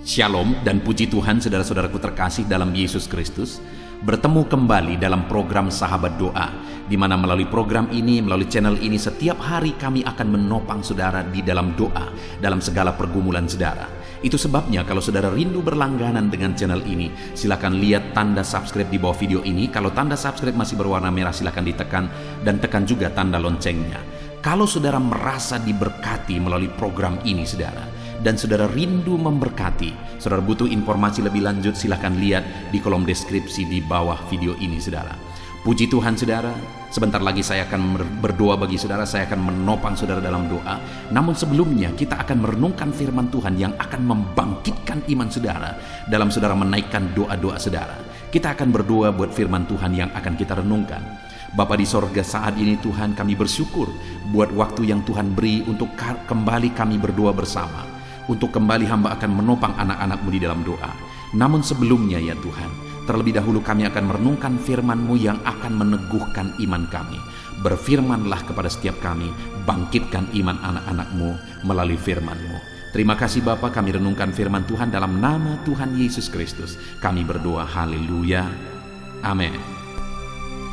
Shalom dan puji Tuhan saudara-saudaraku terkasih dalam Yesus Kristus. Bertemu kembali dalam program Sahabat Doa, di mana melalui program ini, melalui channel ini, setiap hari kami akan menopang saudara di dalam doa, dalam segala pergumulan saudara. Itu sebabnya kalau saudara rindu berlangganan dengan channel ini, silakan lihat tanda subscribe di bawah video ini. Kalau tanda subscribe masih berwarna merah, silakan ditekan dan tekan juga tanda loncengnya. Kalau saudara merasa diberkati melalui program ini saudara, dan saudara rindu memberkati, saudara butuh informasi lebih lanjut, silahkan lihat di kolom deskripsi di bawah video ini saudara. Puji Tuhan saudara, sebentar lagi saya akan berdoa bagi saudara, saya akan menopang saudara dalam doa. Namun sebelumnya kita akan merenungkan firman Tuhan yang akan membangkitkan iman saudara dalam saudara menaikkan doa-doa saudara. Kita akan berdoa buat firman Tuhan yang akan kita renungkan. Bapa di sorga, saat ini Tuhan kami bersyukur buat waktu yang Tuhan beri untuk kembali kami berdoa bersama. Untuk kembali hamba akan menopang anak-anak-Mu di dalam doa. Namun sebelumnya ya Tuhan, terlebih dahulu kami akan merenungkan firman-Mu yang akan meneguhkan iman kami. Berfirmanlah kepada setiap kami, bangkitkan iman anak-anak-Mu melalui firman-Mu. Terima kasih Bapa, kami renungkan firman Tuhan dalam nama Tuhan Yesus Kristus. Kami berdoa, haleluya, amin.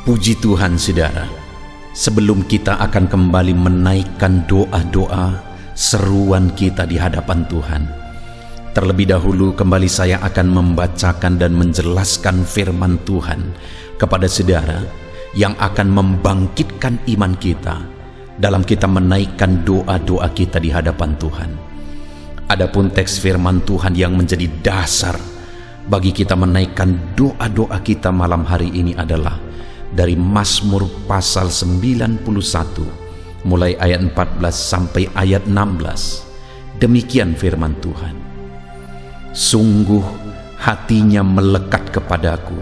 Puji Tuhan saudara, sebelum kita akan kembali menaikkan doa-doa, seruan kita di hadapan Tuhan, terlebih dahulu kembali saya akan membacakan dan menjelaskan firman Tuhan kepada saudara yang akan membangkitkan iman kita dalam kita menaikkan doa-doa kita di hadapan Tuhan. Adapun teks firman Tuhan yang menjadi dasar bagi kita menaikkan doa-doa kita malam hari ini adalah dari Mazmur pasal 91 mulai ayat 14 sampai ayat 16. Demikian firman Tuhan. Sungguh hatinya melekat kepadaku,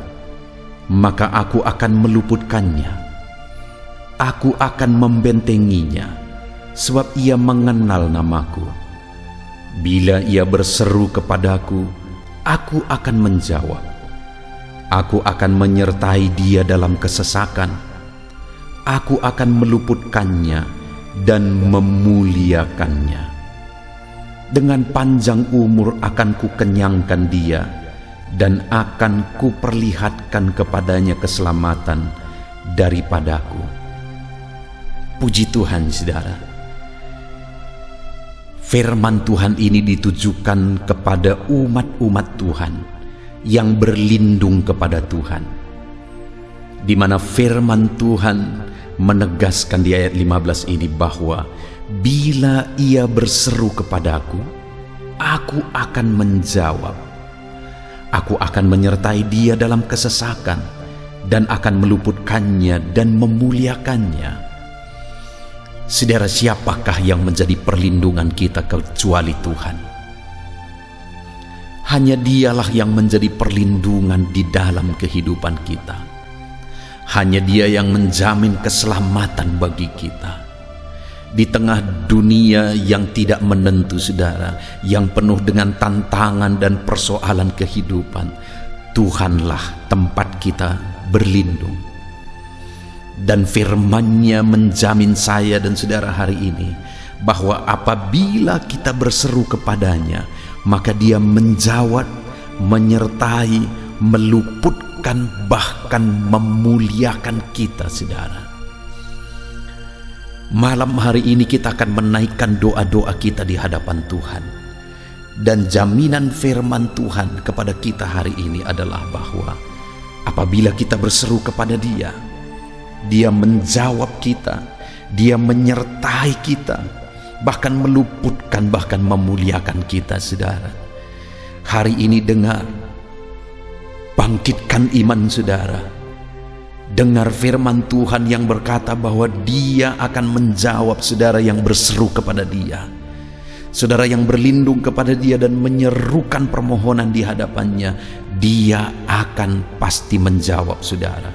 maka aku akan meluputkannya. Aku akan membentenginya, sebab ia mengenal namaku. Bila ia berseru kepadaku, aku akan menjawab. Aku akan menyertai dia dalam kesesakan. Aku akan meluputkannya dan memuliakannya. Dengan panjang umur akan kukenyangkan dia, dan akan kuperlihatkan kepadanya keselamatan daripadaku. Puji Tuhan saudara. Firman Tuhan ini ditujukan kepada umat-umat Tuhan yang berlindung kepada Tuhan, di mana firman Tuhan menegaskan di ayat 15 ini bahwa bila ia berseru kepadaku, aku akan menjawab. Aku akan menyertai dia dalam kesesakan dan akan meluputkannya dan memuliakannya. Saudara, siapakah yang menjadi perlindungan kita kecuali Tuhan? Hanya dialah yang menjadi perlindungan di dalam kehidupan kita. Hanya dia yang menjamin keselamatan bagi kita. Di tengah dunia yang tidak menentu saudara, yang penuh dengan tantangan dan persoalan kehidupan, Tuhanlah tempat kita berlindung. Dan firman-Nya menjamin saya dan saudara hari ini bahwa apabila kita berseru kepadanya, maka dia menjawab, menyertai, meluputkan, bahkan memuliakan kita saudara. Malam hari ini kita akan menaikkan doa-doa kita di hadapan Tuhan. Dan jaminan firman Tuhan kepada kita hari ini adalah bahwa apabila kita berseru kepada dia, dia menjawab kita, dia menyertai kita, bahkan meluputkan, bahkan memuliakan kita saudara. Hari ini dengar, bangkitkan iman saudara. Dengar firman Tuhan yang berkata bahwa dia akan menjawab saudara yang berseru kepada dia, saudara yang berlindung kepada dia dan menyerukan permohonan di hadapannya. Dia akan pasti menjawab saudara.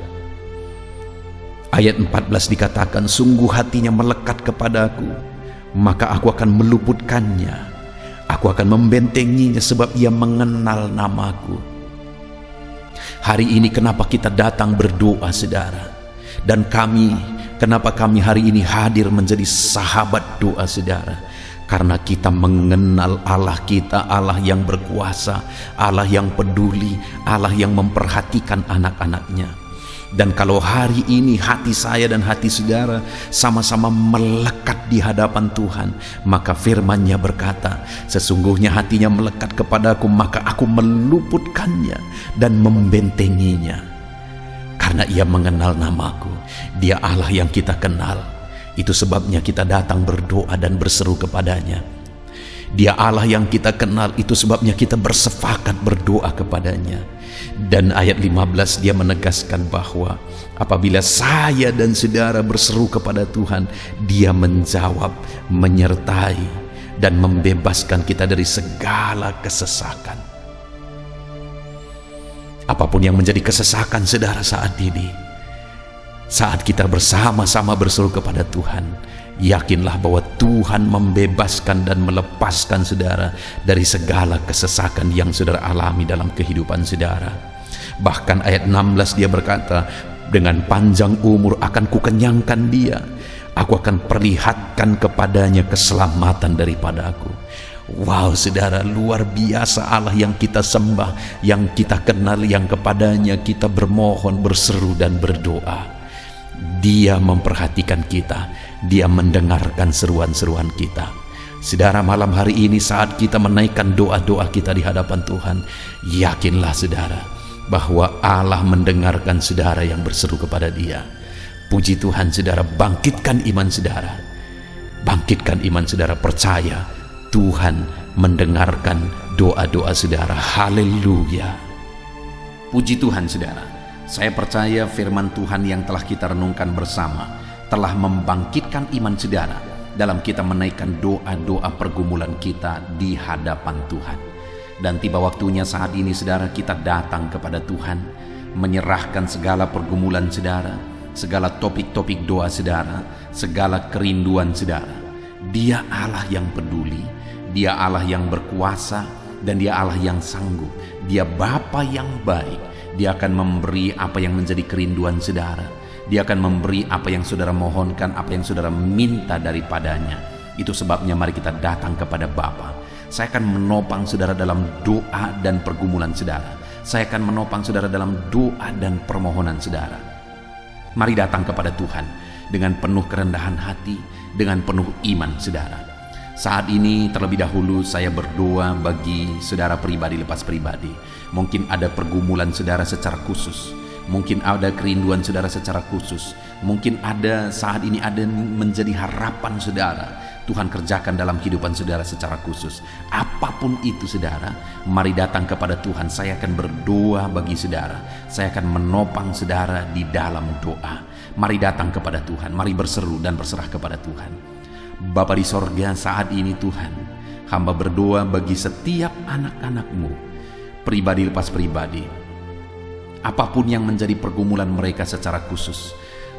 Ayat 14 dikatakan, sungguh hatinya melekat kepadaku, maka aku akan meluputkannya. Aku akan membentenginya sebab ia mengenal namaku. Hari ini kenapa kita datang berdoa saudara? Dan kenapa kami hari ini hadir menjadi sahabat doa saudara? Karena kita mengenal Allah kita, Allah yang berkuasa, Allah yang peduli, Allah yang memperhatikan anak-anaknya. Dan kalau hari ini hati saya dan hati saudara sama-sama melekat di hadapan Tuhan, maka firman-Nya berkata, sesungguhnya hatinya melekat kepadaku, maka aku meluputkannya dan membentenginya. Karena ia mengenal namaku, dia Allah yang kita kenal. Itu sebabnya kita datang berdoa dan berseru kepadanya. Dia Allah yang kita kenal, itu sebabnya kita bersepakat berdoa kepadanya. Dan ayat 15 dia menegaskan bahwa apabila saya dan saudara berseru kepada Tuhan, dia menjawab, menyertai, dan membebaskan kita dari segala kesesakan. Apapun yang menjadi kesesakan saudara saat ini, saat kita bersama-sama berseru kepada Tuhan, yakinlah bahwa Tuhan membebaskan dan melepaskan saudara dari segala kesesakan yang saudara alami dalam kehidupan saudara. Bahkan ayat 16 dia berkata, dengan panjang umur akan kukenyangkan dia, aku akan perlihatkan kepadanya keselamatan daripada aku. Wow saudara, luar biasa Allah yang kita sembah, yang kita kenal, yang kepadanya kita bermohon, berseru dan berdoa. Dia memperhatikan kita, dia mendengarkan seruan-seruan kita. Saudara, malam hari ini saat kita menaikkan doa-doa kita di hadapan Tuhan, yakinlah saudara bahwa Allah mendengarkan saudara yang berseru kepada dia. Puji Tuhan saudara, bangkitkan iman saudara. Bangkitkan iman saudara, percaya Tuhan mendengarkan doa-doa saudara. Haleluya. Puji Tuhan saudara. Saya percaya firman Tuhan yang telah kita renungkan bersama telah membangkitkan iman saudara dalam kita menaikkan doa-doa pergumulan kita di hadapan Tuhan. Dan tiba waktunya saat ini saudara, kita datang kepada Tuhan, menyerahkan segala pergumulan saudara, segala topik-topik doa saudara, segala kerinduan saudara. Dia Allah yang peduli, dia Allah yang berkuasa, dan dia Allah yang sanggup. Dia Bapa yang baik. Dia akan memberi apa yang menjadi kerinduan saudara. Dia akan memberi apa yang saudara mohonkan, apa yang saudara minta daripadanya. Itu sebabnya mari kita datang kepada Bapa. Saya akan menopang saudara dalam doa dan pergumulan saudara. Saya akan menopang saudara dalam doa dan permohonan saudara. Mari datang kepada Tuhan dengan penuh kerendahan hati, dengan penuh iman saudara. Saat ini terlebih dahulu saya berdoa bagi saudara pribadi lepas pribadi. Mungkin ada pergumulan saudara secara khusus, mungkin ada kerinduan saudara secara khusus, mungkin ada saat ini ada menjadi harapan saudara Tuhan kerjakan dalam kehidupan saudara secara khusus. Apapun itu saudara, mari datang kepada Tuhan. Saya akan berdoa bagi saudara, saya akan menopang saudara di dalam doa. Mari datang kepada Tuhan, mari berseru dan berserah kepada Tuhan. Bapa di sorga, saat ini Tuhan, hamba berdoa bagi setiap anak-anak-Mu, pribadi lepas pribadi. Apapun yang menjadi pergumulan mereka secara khusus,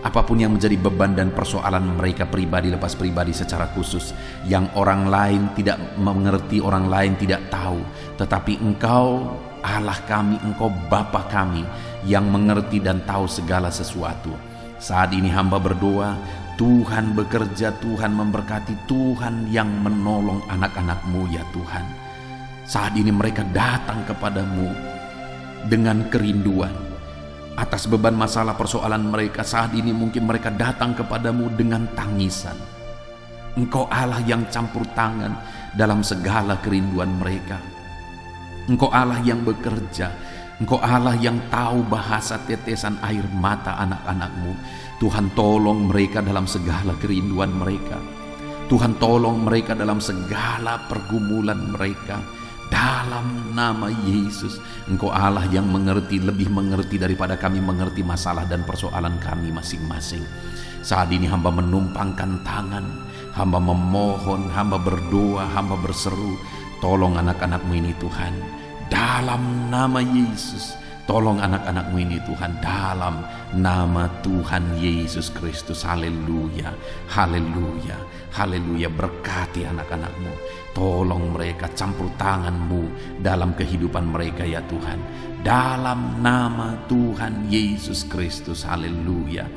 apapun yang menjadi beban dan persoalan mereka pribadi lepas pribadi secara khusus, yang orang lain tidak mengerti, orang lain tidak tahu, tetapi Engkau Allah kami, Engkau Bapa kami yang mengerti dan tahu segala sesuatu. Saat ini hamba berdoa, Tuhan bekerja, Tuhan memberkati, Tuhan yang menolong anak-anak-Mu ya Tuhan. Saat ini mereka datang kepadamu dengan kerinduan atas beban masalah persoalan mereka. Saat ini mungkin mereka datang kepadamu dengan tangisan. Engkau Allah yang campur tangan dalam segala kerinduan mereka. Engkau Allah yang bekerja. Engkau Allah yang tahu bahasa tetesan air mata anak-anak-Mu. Tuhan tolong mereka dalam segala kerinduan mereka. Tuhan tolong mereka dalam segala pergumulan mereka. Dalam nama Yesus, Engkau Allah yang mengerti, lebih mengerti daripada kami mengerti masalah dan persoalan kami masing-masing. Saat ini hamba menumpangkan tangan, hamba memohon, hamba berdoa, hamba berseru, tolong anak-anak-Mu ini Tuhan. Dalam nama Yesus, tolong anak-anak-Mu ini Tuhan, dalam nama Tuhan Yesus Kristus. Haleluya, haleluya, haleluya. Berkati anak-anak-Mu, tolong mereka, campur tangan-Mu dalam kehidupan mereka ya Tuhan, dalam nama Tuhan Yesus Kristus. Haleluya.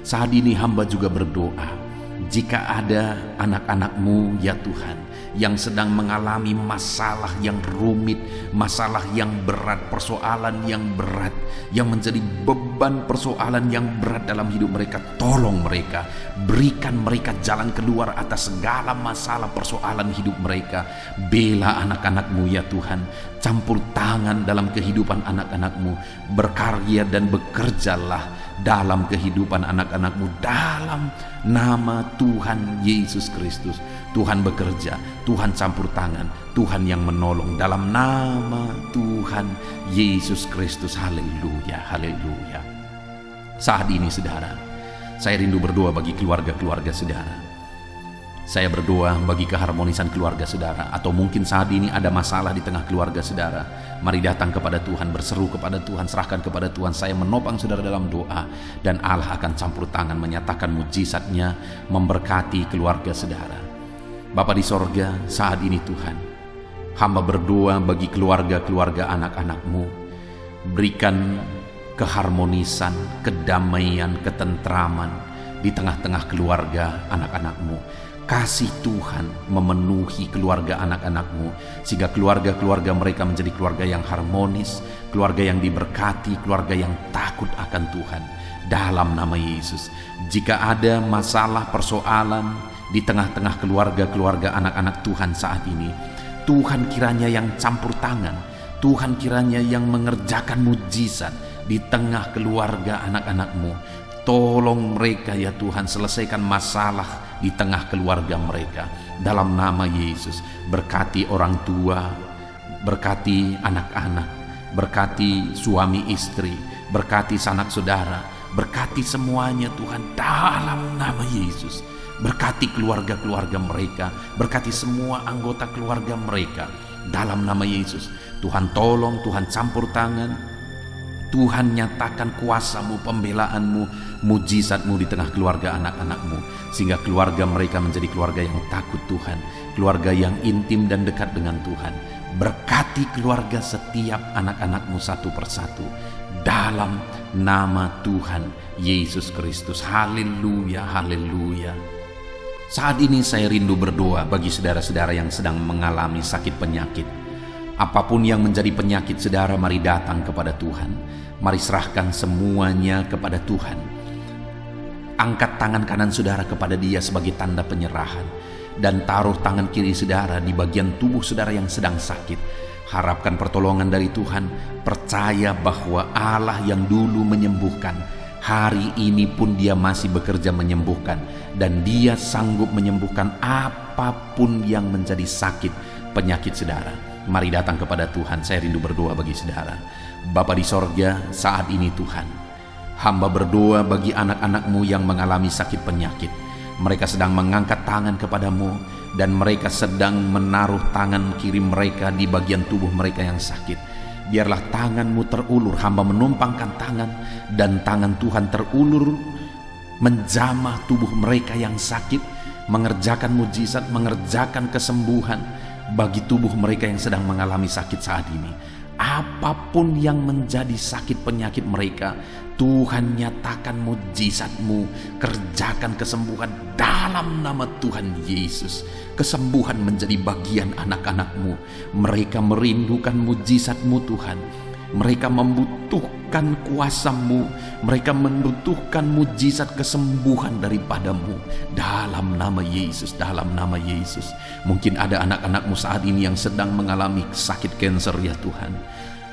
Saat ini hamba juga berdoa, jika ada anak-anak-Mu ya Tuhan yang sedang mengalami masalah yang rumit, masalah yang berat, persoalan yang berat, yang menjadi beban persoalan yang berat dalam hidup mereka. Tolong mereka, berikan mereka jalan keluar atas segala masalah persoalan hidup mereka. Bela anak-anak-Mu ya Tuhan, campur tangan dalam kehidupan anak-anak-Mu, berkarya dan bekerjalah dalam kehidupan anak-anak-Mu dalam nama Tuhan Yesus Kristus. Tuhan bekerja, Tuhan campur tangan, Tuhan yang menolong dalam nama Tuhan Yesus Kristus. Haleluya, haleluya. Saat ini saudara, saya rindu berdoa bagi keluarga-keluarga saudara. Saya berdoa bagi keharmonisan keluarga saudara. Atau mungkin saat ini ada masalah di tengah keluarga saudara. Mari datang kepada Tuhan, berseru kepada Tuhan, serahkan kepada Tuhan. Saya menopang saudara dalam doa, dan Allah akan campur tangan, menyatakan mujizatnya, memberkati keluarga saudara. Bapa di sorga, saat ini Tuhan, hamba berdoa bagi keluarga-keluarga anak-anak-Mu. Berikan keharmonisan, kedamaian, ketentraman di tengah-tengah keluarga anak-anak-Mu. Kasih Tuhan memenuhi keluarga anak-anak-Mu, sehingga keluarga-keluarga mereka menjadi keluarga yang harmonis, keluarga yang diberkati, keluarga yang takut akan Tuhan. Dalam nama Yesus, jika ada masalah persoalan di tengah-tengah keluarga-keluarga anak-anak Tuhan saat ini, Tuhan kiranya yang campur tangan, Tuhan kiranya yang mengerjakan mujizat di tengah keluarga anak-anak-Mu. Tolong mereka ya Tuhan, selesaikan masalah di tengah keluarga mereka. Dalam nama Yesus, berkati orang tua, berkati anak-anak, berkati suami istri, berkati sanak saudara, berkati semuanya Tuhan dalam nama Yesus. Berkati keluarga-keluarga mereka, berkati semua anggota keluarga mereka dalam nama Yesus. Tuhan tolong, Tuhan campur tangan, Tuhan nyatakan kuasa-Mu, pembelaan-Mu, mujizat-Mu di tengah keluarga anak-anak-Mu, sehingga keluarga mereka menjadi keluarga yang takut Tuhan, keluarga yang intim dan dekat dengan Tuhan. Berkati keluarga setiap anak-anak-Mu satu persatu dalam nama Tuhan Yesus Kristus. Haleluya, haleluya. Saat ini saya rindu berdoa bagi saudara-saudara yang sedang mengalami sakit penyakit. Apapun yang menjadi penyakit saudara, mari datang kepada Tuhan. Mari serahkan semuanya kepada Tuhan. Angkat tangan kanan saudara kepada Dia sebagai tanda penyerahan, dan taruh tangan kiri saudara di bagian tubuh saudara yang sedang sakit. Harapkan pertolongan dari Tuhan. Percaya bahwa Allah yang dulu menyembuhkan, hari ini pun Dia masih bekerja menyembuhkan, dan Dia sanggup menyembuhkan apapun yang menjadi sakit penyakit saudara. Mari datang kepada Tuhan. Saya rindu berdoa bagi saudara. Bapa di sorga, saat ini Tuhan, hamba berdoa bagi anak-anak-Mu yang mengalami sakit penyakit. Mereka sedang mengangkat tangan kepada-Mu, dan mereka sedang menaruh tangan kiri mereka di bagian tubuh mereka yang sakit. Biarlah tangan-Mu terulur. Hamba menumpangkan tangan, dan tangan Tuhan terulur menjamah tubuh mereka yang sakit, mengerjakan mujizat, mengerjakan kesembuhan bagi tubuh mereka yang sedang mengalami sakit saat ini. Apapun yang menjadi sakit penyakit mereka, Tuhan nyatakan mujizat-Mu, kerjakan kesembuhan dalam nama Tuhan Yesus. Kesembuhan menjadi bagian anak-anak-Mu. Mereka merindukan mujizat-Mu Tuhan. Mereka membutuhkan kuasa-Mu. Mereka membutuhkan mujizat kesembuhan daripada-Mu. Dalam nama Yesus, dalam nama Yesus. Mungkin ada anak-anak-Mu saat ini yang sedang mengalami sakit kanker ya Tuhan.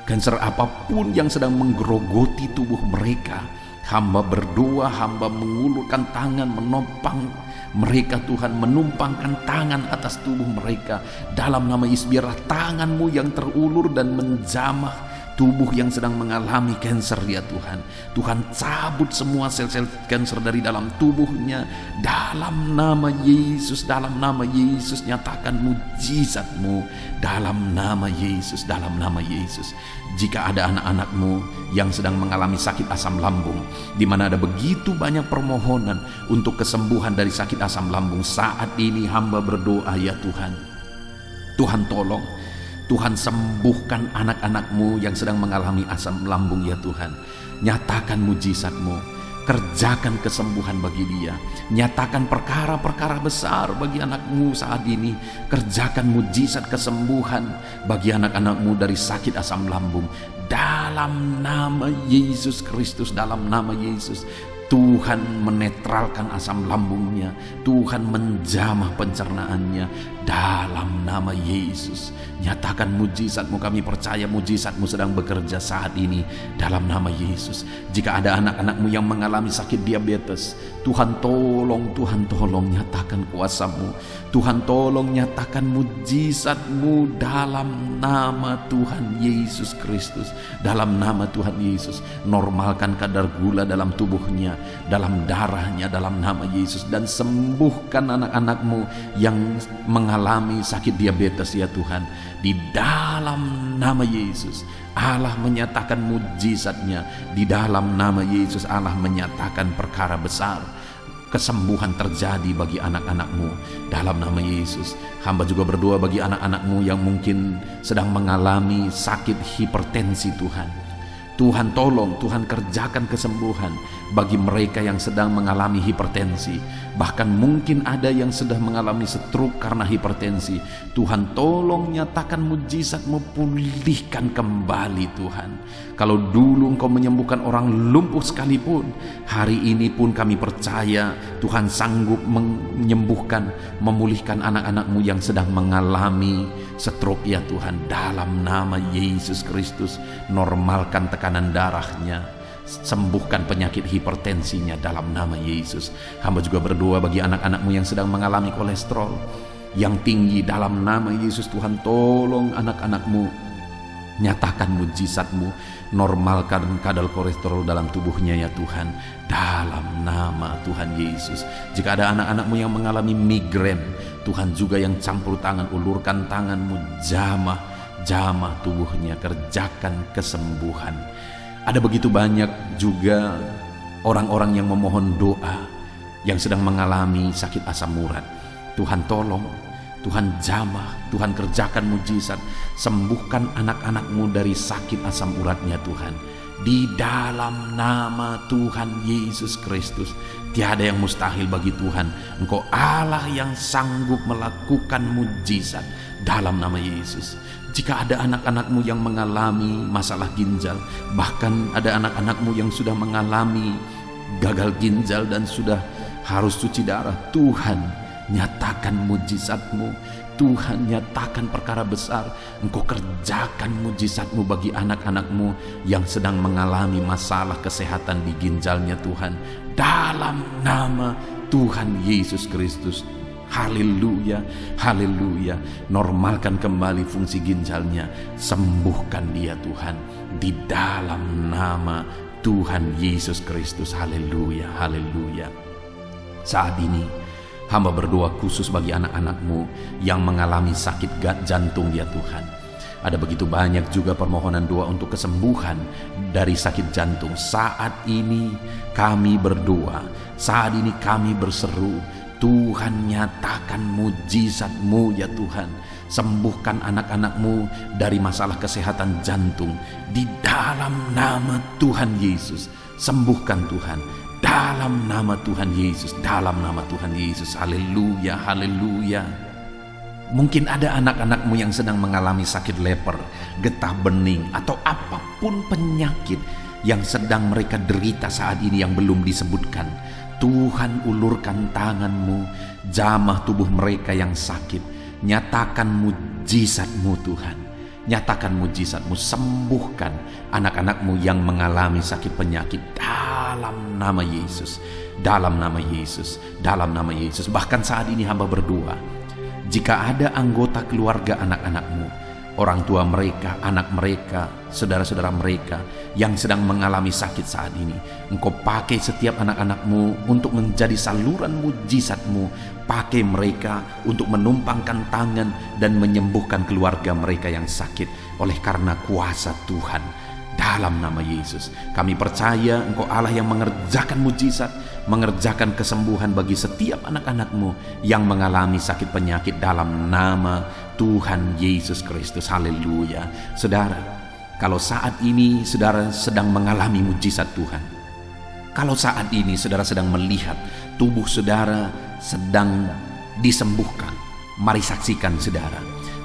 Kanker apapun yang sedang menggerogoti tubuh mereka, hamba berdoa, hamba mengulurkan tangan menopang mereka Tuhan, menumpangkan tangan atas tubuh mereka. Dalam nama Yesus, biarlah tangan-Mu yang terulur dan menjamah tubuh yang sedang mengalami kanker ya Tuhan. Tuhan cabut semua sel-sel kanker dari dalam tubuhnya. Dalam nama Yesus, dalam nama Yesus, nyatakan mujizat-Mu. Dalam nama Yesus, dalam nama Yesus. Jika ada anak-anak-Mu yang sedang mengalami sakit asam lambung, di mana ada begitu banyak permohonan untuk kesembuhan dari sakit asam lambung, saat ini hamba berdoa ya Tuhan. Tuhan tolong, Tuhan sembuhkan anak-anak-Mu yang sedang mengalami asam lambung ya Tuhan. Nyatakan mujizat-Mu. Kerjakan kesembuhan bagi dia. Nyatakan perkara-perkara besar bagi anakmu saat ini. Kerjakan mujizat kesembuhan bagi anak-anakmu dari sakit asam lambung. Dalam nama Yesus Kristus, dalam nama Yesus. Tuhan menetralkan asam lambungnya. Tuhan menjamah pencernaannya. Dalam nama Yesus. Nyatakan mujizatmu, kami percaya mujizatmu sedang bekerja saat ini. Dalam nama Yesus. Jika ada anak-anakmu yang mengalami sakit diabetes, Tuhan tolong nyatakan kuasa-Mu. Tuhan tolong nyatakan mujizat-Mu dalam nama Tuhan Yesus Kristus. Dalam nama Tuhan Yesus. Normalkan kadar gula dalam tubuhnya, dalam darahnya, dalam nama Yesus. Dan sembuhkan anak-anakmu yang mengalami sakit diabetes ya Tuhan. Di dalam nama Yesus Allah menyatakan mujizatnya. Di dalam nama Yesus Allah menyatakan perkara besar. Kesembuhan terjadi bagi anak-anakmu dalam nama Yesus. Hamba juga berdoa bagi anak-anakmu yang mungkin sedang mengalami sakit hipertensi Tuhan. Tuhan tolong, Tuhan kerjakan kesembuhan bagi mereka yang sedang mengalami hipertensi. Bahkan mungkin ada yang sedang mengalami stroke karena hipertensi. Tuhan tolong nyatakan mujizat-Mu, pulihkan kembali Tuhan. Kalau dulu Engkau menyembuhkan orang lumpuh sekalipun, hari ini pun kami percaya Tuhan sanggup menyembuhkan, memulihkan anak-anak-Mu yang sedang mengalami stroke ya Tuhan. Dalam nama Yesus Kristus, normalkan tekanan darahnya, sembuhkan penyakit hipertensinya dalam nama Yesus. Hamba juga berdoa bagi anak-anakmu yang sedang mengalami kolesterol yang tinggi. Dalam nama Yesus, Tuhan tolong anak-anakmu, nyatakan mujizat-Mu, normalkan kadar kolesterol dalam tubuhnya ya Tuhan. Dalam nama Tuhan Yesus. Jika ada anak-anakmu yang mengalami migrain, Tuhan juga yang campur tangan, ulurkan tangan-Mu, jamah tubuhnya, kerjakan kesembuhan. Ada begitu banyak juga orang-orang yang memohon doa yang sedang mengalami sakit asam urat. Tuhan tolong, Tuhan jamah, Tuhan kerjakan mujizat, sembuhkan anak-anak-Mu dari sakit asam uratnya Tuhan. Di dalam nama Tuhan Yesus Kristus, tiada yang mustahil bagi Tuhan. Engkau Allah yang sanggup melakukan mujizat dalam nama Yesus. Jika ada anak-anakmu yang mengalami masalah ginjal, bahkan ada anak-anakmu yang sudah mengalami gagal ginjal dan sudah harus cuci darah, Tuhan nyatakan mujizat-Mu. Tuhan nyatakan perkara besar. Engkau kerjakan mujizat-Mu bagi anak-anak-Mu yang sedang mengalami masalah kesehatan di ginjalnya Tuhan. Dalam nama Tuhan Yesus Kristus. Haleluya, haleluya. Normalkan kembali fungsi ginjalnya, sembuhkan dia Tuhan, di dalam nama Tuhan Yesus Kristus. Haleluya, haleluya. Saat ini hamba berdoa khusus bagi anak-anak-Mu yang mengalami sakit jantung ya Tuhan. Ada begitu banyak juga permohonan doa untuk kesembuhan dari sakit jantung. Saat ini kami berdoa, saat ini kami berseru, Tuhan nyatakan mujizat-Mu ya Tuhan. Sembuhkan anak-anak-Mu dari masalah kesehatan jantung. Di dalam nama Tuhan Yesus, sembuhkan Tuhan. Dalam nama Tuhan Yesus, dalam nama Tuhan Yesus. Haleluya, haleluya. Mungkin ada anak-anak-Mu yang sedang mengalami sakit leper, getah bening, atau apapun penyakit yang sedang mereka derita saat ini yang belum disebutkan. Tuhan ulurkan tangan-Mu, jamah tubuh mereka yang sakit. Nyatakan mujizat-Mu Tuhan. Nyatakan mujizat-Mu, sembuhkan anak-anak-Mu yang mengalami sakit penyakit dalam nama Yesus. Dalam nama Yesus, dalam nama Yesus. Bahkan saat ini hamba berdoa, jika ada anggota keluarga anak-anak-Mu, orang tua mereka, anak mereka, saudara-saudara mereka yang sedang mengalami sakit saat ini, Engkau pakai setiap anak-anak-Mu untuk menjadi saluran mujizat-Mu. Pakai mereka untuk menumpangkan tangan dan menyembuhkan keluarga mereka yang sakit oleh karena kuasa Tuhan. Dalam nama Yesus, kami percaya Engkau Allah yang mengerjakan mujizat, mengerjakan kesembuhan bagi setiap anak-anak-Mu yang mengalami sakit penyakit dalam nama Tuhan Yesus Kristus. Haleluya. Saudara, kalau saat ini saudara sedang mengalami mujizat Tuhan, Kalau saat ini saudara sedang melihat tubuh saudara sedang disembuhkan, mari saksikan saudara.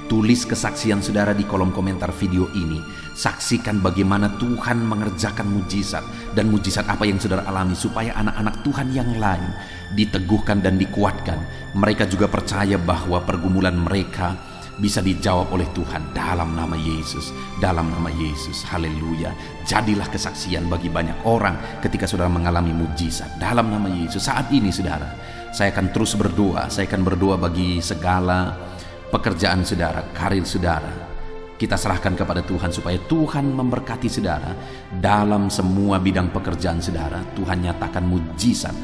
Tulis kesaksian saudara di kolom komentar video ini. Saksikan bagaimana Tuhan mengerjakan mujizat dan mujizat apa yang saudara alami, supaya anak-anak Tuhan yang lain diteguhkan dan dikuatkan. Mereka juga percaya bahwa pergumulan mereka bisa dijawab oleh Tuhan dalam nama Yesus. Dalam nama Yesus, haleluya. Jadilah kesaksian bagi banyak orang ketika saudara mengalami mujizat dalam nama Yesus. Saat ini saudara, saya akan terus berdoa. Saya akan berdoa bagi segala pekerjaan saudara, karir saudara. Kita serahkan kepada Tuhan supaya Tuhan memberkati saudara dalam semua bidang pekerjaan saudara. Tuhan nyatakan mujizat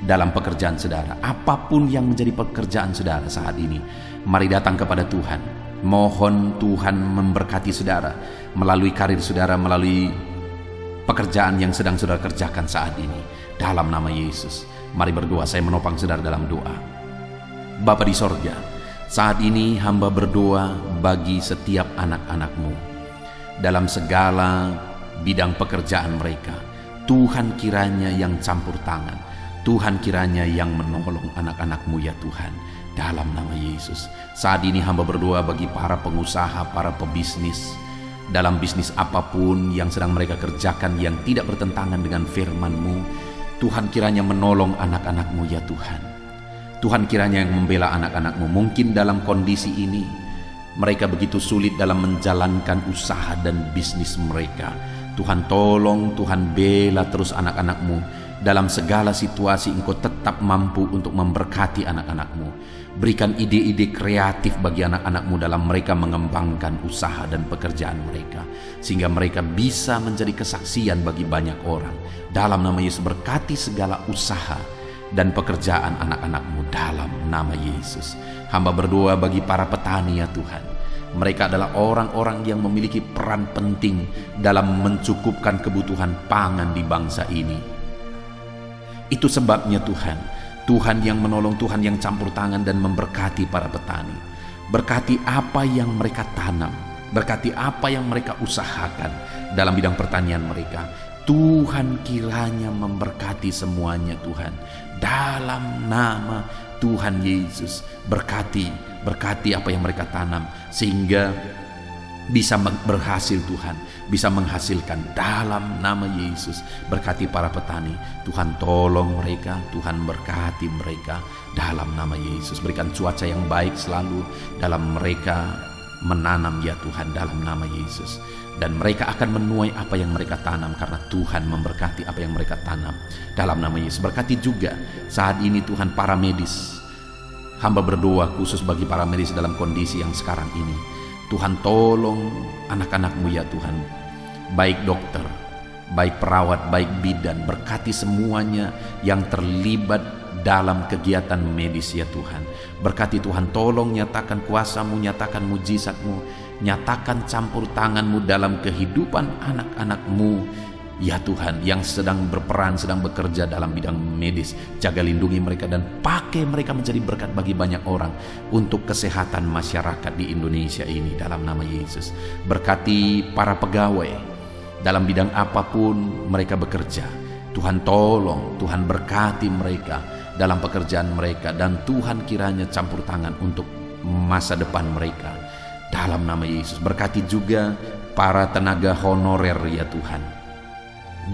dalam pekerjaan saudara. Apapun yang menjadi pekerjaan saudara saat ini, mari datang kepada Tuhan. Mohon Tuhan memberkati saudara melalui karir saudara, melalui pekerjaan yang sedang saudara kerjakan saat ini. Dalam nama Yesus, mari berdoa. Saya menopang saudara dalam doa. Bapa di sorga, saat ini hamba berdoa bagi setiap anak-anak-Mu dalam segala bidang pekerjaan mereka. Tuhan kiranya yang campur tangan, Tuhan kiranya yang menolong anak-anak-Mu ya Tuhan, dalam nama Yesus. Saat ini hamba berdoa bagi para pengusaha, para pebisnis, dalam bisnis apapun yang sedang mereka kerjakan yang tidak bertentangan dengan firman-Mu. Tuhan kiranya menolong anak-anak-Mu ya Tuhan. Tuhan kiranya yang membela anak-anak-Mu. Mungkin dalam kondisi ini mereka begitu sulit dalam menjalankan usaha dan bisnis mereka. Tuhan tolong, Tuhan bela terus anak-anak-Mu. Dalam segala situasi Engkau tetap mampu untuk memberkati anak-anak-Mu. Berikan ide-ide kreatif bagi anak-anak-Mu dalam mereka mengembangkan usaha dan pekerjaan mereka, sehingga mereka bisa menjadi kesaksian bagi banyak orang. Dalam nama Yesus, berkati segala usaha dan pekerjaan anak-anak-Mu dalam nama Yesus. Hamba berdoa bagi para petani ya Tuhan. Mereka adalah orang-orang yang memiliki peran penting dalam mencukupkan kebutuhan pangan di bangsa ini. Itu sebabnya Tuhan yang menolong, Tuhan yang campur tangan dan memberkati para petani. Berkati apa yang mereka tanam, berkati apa yang mereka usahakan dalam bidang pertanian mereka. Tuhan kiranya memberkati semuanya Tuhan. Dalam nama Tuhan Yesus, berkati apa yang mereka tanam, sehingga bisa berhasil Tuhan, bisa menghasilkan dalam nama Yesus. Berkati para petani, Tuhan tolong mereka, Tuhan berkati mereka dalam nama Yesus. Berikan cuaca yang baik selalu dalam mereka menanam ya Tuhan, dalam nama Yesus. Dan mereka akan menuai apa yang mereka tanam, karena Tuhan memberkati apa yang mereka tanam dalam nama Yesus. Berkati juga saat ini Tuhan para medis. Hamba berdoa khusus bagi para medis dalam kondisi yang sekarang ini. Tuhan tolong anak-anak-Mu ya Tuhan, baik dokter, baik perawat, baik bidan. Berkati semuanya yang terlibat dalam kegiatan medis ya Tuhan. Berkati Tuhan, tolong nyatakan kuasa-Mu, nyatakan mujizat-Mu, nyatakan campur tangan-Mu dalam kehidupan anak-anak-Mu ya Tuhan, yang sedang berperan, sedang bekerja dalam bidang medis. Jaga lindungi mereka dan pakai mereka menjadi berkat bagi banyak orang untuk kesehatan masyarakat di Indonesia ini dalam nama Yesus. Berkati para pegawai dalam bidang apapun mereka bekerja. Tuhan tolong, Tuhan berkati mereka dalam pekerjaan mereka, dan Tuhan kiranya campur tangan untuk masa depan mereka dalam nama Yesus. Berkati juga para tenaga honorer ya Tuhan,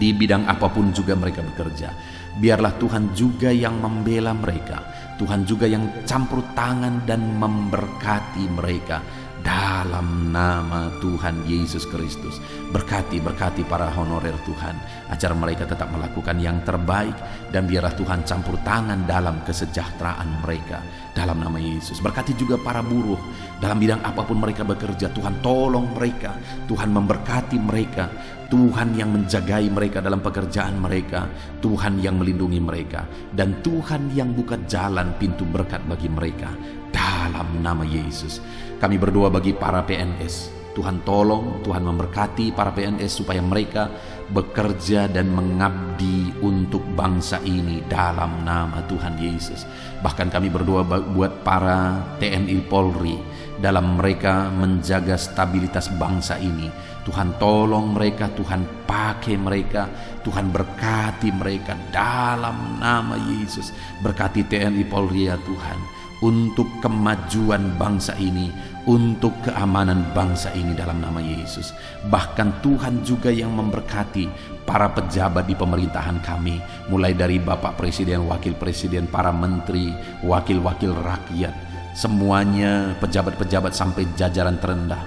di bidang apapun juga mereka bekerja. Biarlah Tuhan juga yang membela mereka, Tuhan juga yang campur tangan dan memberkati mereka dalam nama Tuhan Yesus Kristus. Berkati para honorer Tuhan, agar mereka tetap melakukan yang terbaik, dan biarlah Tuhan campur tangan dalam kesejahteraan mereka dalam nama Yesus. Berkati juga para buruh dalam bidang apapun mereka bekerja. Tuhan tolong mereka, Tuhan memberkati mereka, Tuhan yang menjagai mereka dalam pekerjaan mereka, Tuhan yang melindungi mereka, dan Tuhan yang buka jalan pintu berkat bagi mereka dalam nama Yesus. Kami berdoa bagi para PNS. Tuhan tolong, Tuhan memberkati para PNS supaya mereka bekerja dan mengabdi untuk bangsa ini dalam nama Tuhan Yesus. Bahkan kami berdoa buat para TNI Polri dalam mereka menjaga stabilitas bangsa ini. Tuhan tolong mereka, Tuhan pakai mereka, Tuhan berkati mereka dalam nama Yesus. Berkati TNI Polri ya Tuhan, untuk kemajuan bangsa ini, untuk keamanan bangsa ini dalam nama Yesus. Bahkan Tuhan juga yang memberkati para pejabat di pemerintahan kami, mulai dari Bapak Presiden, Wakil Presiden, para menteri, wakil-wakil rakyat, semuanya pejabat-pejabat sampai jajaran terendah.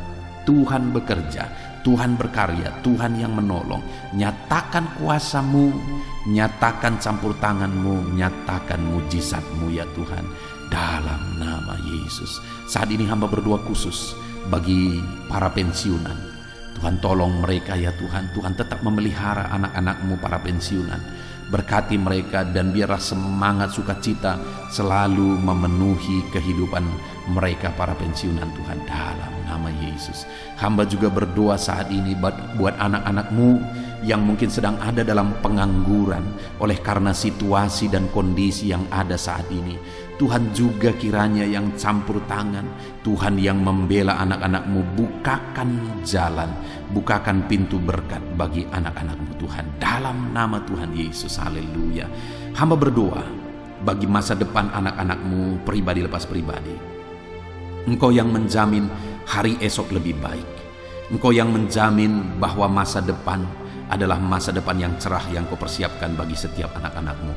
Tuhan bekerja, Tuhan berkarya, Tuhan yang menolong. Nyatakan kuasa-Mu, nyatakan campur tangan-Mu, nyatakan mujizat-Mu ya Tuhan, dalam nama Yesus. Saat ini hamba berdoa khusus bagi para pensiunan. Tuhan tolong mereka ya Tuhan. Tuhan tetap memelihara anak-anak-Mu para pensiunan. Berkati mereka dan biarlah semangat sukacita selalu memenuhi kehidupan mereka para pensiunan Tuhan, dalam nama Yesus. Hamba juga berdoa saat ini buat anak-anak-Mu yang mungkin sedang ada dalam pengangguran oleh karena situasi dan kondisi yang ada saat ini. Tuhan juga kiranya yang campur tangan, Tuhan yang membela anak-anak-Mu, bukakan jalan, bukakan pintu berkat bagi anak-anak-Mu Tuhan, dalam nama Tuhan Yesus. Haleluya. Hamba berdoa bagi masa depan anak-anak-Mu pribadi lepas pribadi. Engkau yang menjamin hari esok lebih baik. Engkau yang menjamin bahwa masa depan adalah masa depan yang cerah yang Kau persiapkan bagi setiap anak-anak-Mu.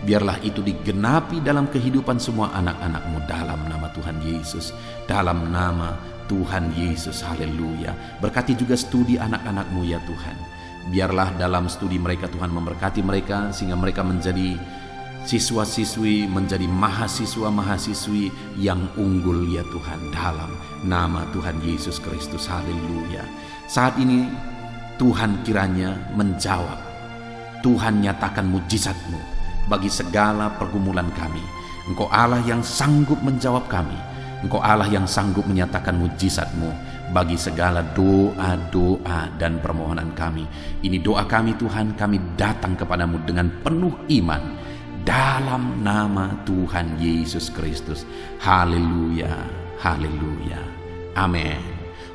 Biarlah itu digenapi dalam kehidupan semua anak-anak-Mu dalam nama Tuhan Yesus, dalam nama Tuhan Yesus. Haleluya. Berkati juga studi anak-anak-Mu ya Tuhan. Biarlah dalam studi mereka Tuhan memberkati mereka sehingga mereka menjadi siswa-siswi, menjadi mahasiswa-mahasiswi yang unggul ya Tuhan, dalam nama Tuhan Yesus Kristus. Haleluya. Saat ini Tuhan kiranya menjawab, Tuhan nyatakan mujizat-Mu bagi segala pergumulan kami. Engkau Allah yang sanggup menjawab kami, Engkau Allah yang sanggup menyatakan mujizat-Mu bagi segala doa-doa dan permohonan kami. Ini doa kami Tuhan, kami datang kepadamu dengan penuh iman, dalam nama Tuhan Yesus Kristus. Haleluya, haleluya, amin.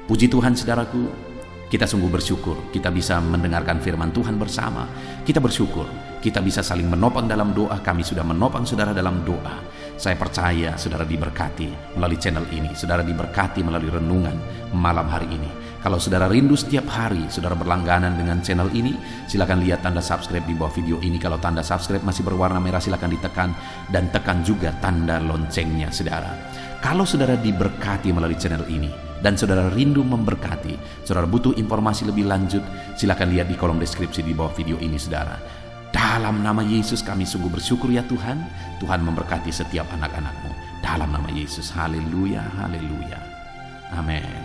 Puji Tuhan saudaraku. Kita sungguh bersyukur kita bisa mendengarkan firman Tuhan bersama. Kita bersyukur kita bisa saling menopang dalam doa. Kami sudah menopang saudara dalam doa. Saya percaya saudara diberkati melalui channel ini. Saudara diberkati melalui renungan malam hari ini. Kalau saudara rindu setiap hari saudara berlangganan dengan channel ini, silakan lihat tanda subscribe di bawah video ini. Kalau tanda subscribe masih berwarna merah, silakan ditekan dan tekan juga tanda loncengnya saudara. Kalau saudara diberkati melalui channel ini dan saudara rindu memberkati, saudara butuh informasi lebih lanjut, silakan lihat di kolom deskripsi di bawah video ini saudara. Dalam nama Yesus kami sungguh bersyukur ya Tuhan. Tuhan memberkati setiap anak-anak-Mu dalam nama Yesus. Haleluya, haleluya, amin.